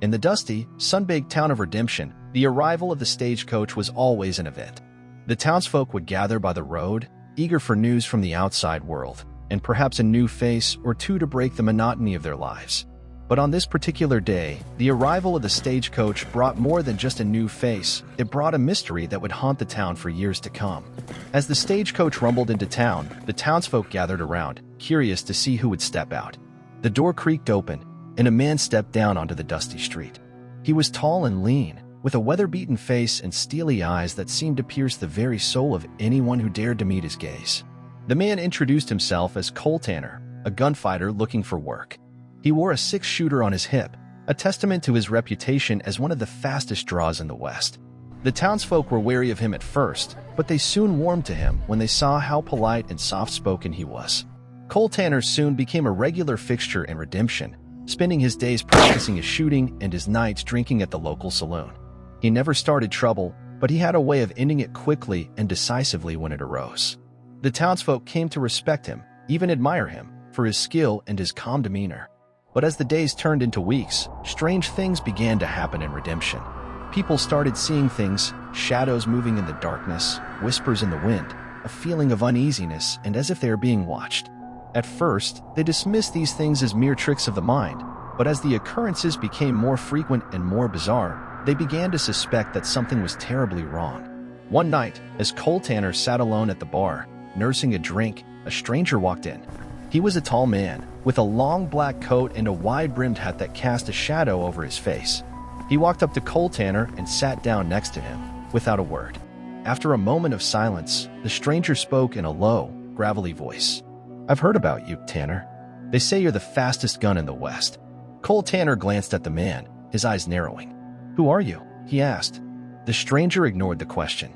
In the dusty, sun-baked town of Redemption, the arrival of the stagecoach was always an event. The townsfolk would gather by the road, eager for news from the outside world, and perhaps a new face or two to break the monotony of their lives. But on this particular day, the arrival of the stagecoach brought more than just a new face. It brought a mystery that would haunt the town for years to come. As the stagecoach rumbled into town, the townsfolk gathered around, curious to see who would step out. The door creaked open, and a man stepped down onto the dusty street. He was tall and lean, with a weather-beaten face and steely eyes that seemed to pierce the very soul of anyone who dared to meet his gaze. The man introduced himself as Cole Tanner, a gunfighter looking for work. He wore a six-shooter on his hip, a testament to his reputation as one of the fastest draws in the West. The townsfolk were wary of him at first, but they soon warmed to him when they saw how polite and soft-spoken he was. Cole Tanner soon became a regular fixture in Redemption, spending his days practicing his shooting and his nights drinking at the local saloon. He never started trouble, but he had a way of ending it quickly and decisively when it arose. The townsfolk came to respect him, even admire him, for his skill and his calm demeanor. But as the days turned into weeks, strange things began to happen in Redemption. People started seeing things, shadows moving in the darkness, whispers in the wind, a feeling of uneasiness and as if they were being watched. At first, they dismissed these things as mere tricks of the mind, but as the occurrences became more frequent and more bizarre, they began to suspect that something was terribly wrong. One night, as Cole Tanner sat alone at the bar, nursing a drink, a stranger walked in. He was a tall man, with a long black coat and a wide-brimmed hat that cast a shadow over his face. He walked up to Cole Tanner and sat down next to him, without a word. After a moment of silence, the stranger spoke in a low, gravelly voice. "I've heard about you, Tanner. They say you're the fastest gun in the West." Cole Tanner glanced at the man, his eyes narrowing. "Who are you?" he asked. The stranger ignored the question.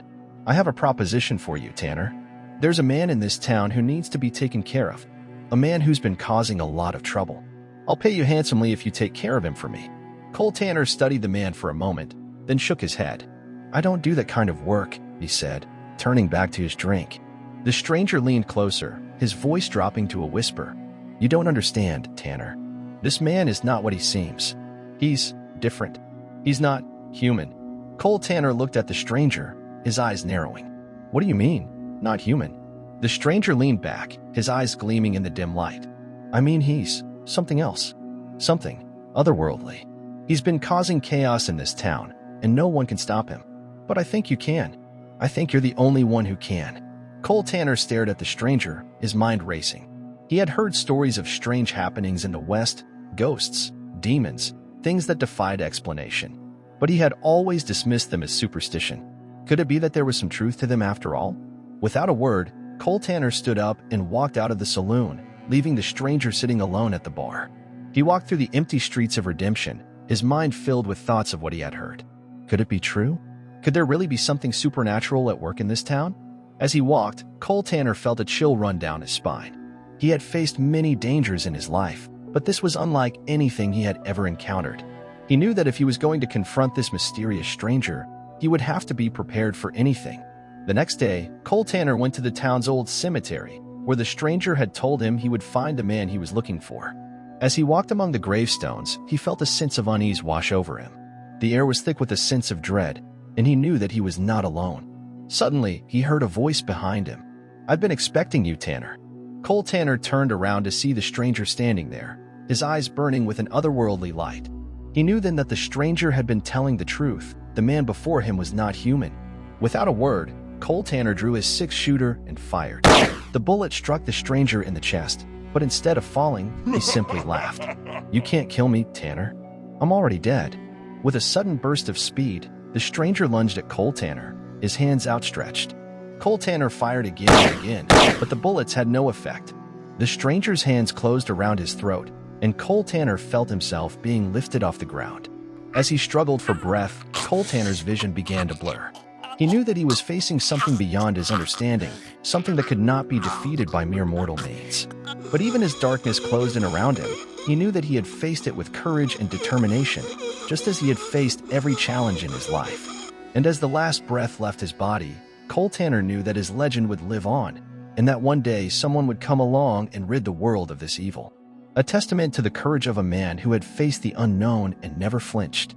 "I have a proposition for you, Tanner. There's a man in this town who needs to be taken care of. A man who's been causing a lot of trouble. I'll pay you handsomely if you take care of him for me." Cole Tanner studied the man for a moment, then shook his head. "I don't do that kind of work," he said, turning back to his drink. The stranger leaned closer, his voice dropping to a whisper. "You don't understand, Tanner. This man is not what he seems. He's different. He's not human." Cole Tanner looked at the stranger, his eyes narrowing. "What do you mean, not human?" The stranger leaned back, his eyes gleaming in the dim light. "I mean he's something else. Something otherworldly. He's been causing chaos in this town, and no one can stop him. But I think you can. I think you're the only one who can." Cole Tanner stared at the stranger, his mind racing. He had heard stories of strange happenings in the West, ghosts, demons, things that defied explanation. But he had always dismissed them as superstition. Could it be that there was some truth to them after all? Without a word, Cole Tanner stood up and walked out of the saloon, leaving the stranger sitting alone at the bar. He walked through the empty streets of Redemption, his mind filled with thoughts of what he had heard. Could it be true? Could there really be something supernatural at work in this town? As he walked, Cole Tanner felt a chill run down his spine. He had faced many dangers in his life, but this was unlike anything he had ever encountered. He knew that if he was going to confront this mysterious stranger, he would have to be prepared for anything. The next day, Cole Tanner went to the town's old cemetery, where the stranger had told him he would find the man he was looking for. As he walked among the gravestones, he felt a sense of unease wash over him. The air was thick with a sense of dread, and he knew that he was not alone. Suddenly, he heard a voice behind him. "I've been expecting you, Tanner." Cole Tanner turned around to see the stranger standing there, his eyes burning with an otherworldly light. He knew then that the stranger had been telling the truth. The man before him was not human. Without a word, Cole Tanner drew his six-shooter and fired. The bullet struck the stranger in the chest, but instead of falling, he simply laughed. "You can't kill me, Tanner. I'm already dead." With a sudden burst of speed, the stranger lunged at Cole Tanner, his hands outstretched. Cole Tanner fired again and again, but the bullets had no effect. The stranger's hands closed around his throat, and Cole Tanner felt himself being lifted off the ground. As he struggled for breath, Cole Tanner's vision began to blur. He knew that he was facing something beyond his understanding, something that could not be defeated by mere mortal means. But even as darkness closed in around him, he knew that he had faced it with courage and determination, just as he had faced every challenge in his life. And as the last breath left his body, Cole Tanner knew that his legend would live on, and that one day someone would come along and rid the world of this evil. a testament to the courage of a man who had faced the unknown and never flinched.